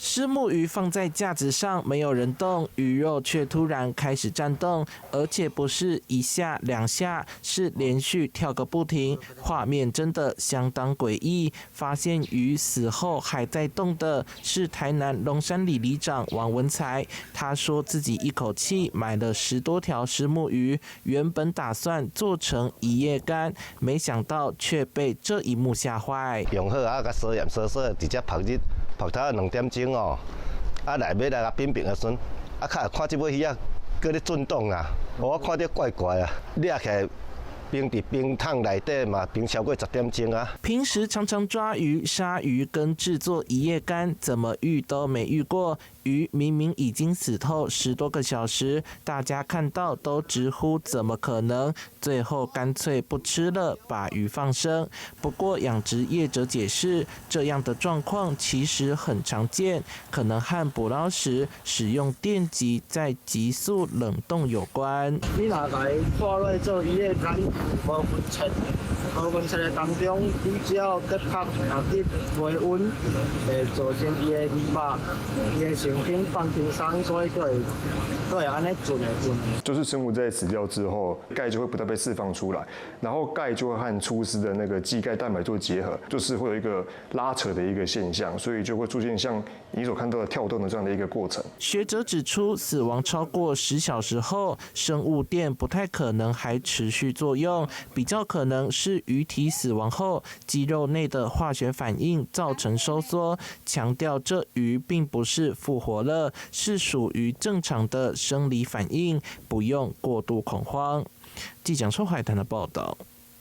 虱目魚放在架子上，沒有人動，魚肉卻突然開始戰動，而且不是一下兩下，是連續跳個不停，畫面真的相當詭異。發現魚死後還在動的是台南龍山里里長王文才，他說自己一口氣買了10多條虱目魚，原本打算做成一夜干，沒想到卻被這一幕嚇壞。用好啊，甲燒鹽燒燒，直接曝日曝頭2點鐘哦，啊來要來甲冰冰的時陣，啊看這尾魚啊，擱咧震動啊，我看到怪怪啊，掠起來。冰在冰桶內底嘛，冰超過10點鐘啊。平時常常抓魚、殺魚跟製作一夜干，怎麼遇都沒遇過。魚明明已經死透10多個小時，大家看到都直呼怎麼可能？最後乾脆不吃了，把魚放生。不過養殖業者解釋，這樣的狀況其實很常見，可能和捕撈時使用電極在急速冷凍有關。你若來破落做一夜干，無分切的當中，你只要隔拍下啲微溫，造成伊的肉、伊的成品放冰箱，所以對安尼準的準。就是生物在死掉之後，鈣就會不斷被釋放出來，然後鈣就會和出屍的那個肌鈣蛋白做結合，就是會有一個拉扯的一個現象，所以就會出現像你所看到的跳動的這樣的一個過程。學者指出，死亡超過10小時後，生物電不太可能還持續作用，比較可能是魚體死亡後肌肉內的化學反應造成收縮。強調這魚並不是復活了，是屬於正常的生理反應，不用過度恐慌。記者邱海棠的報道。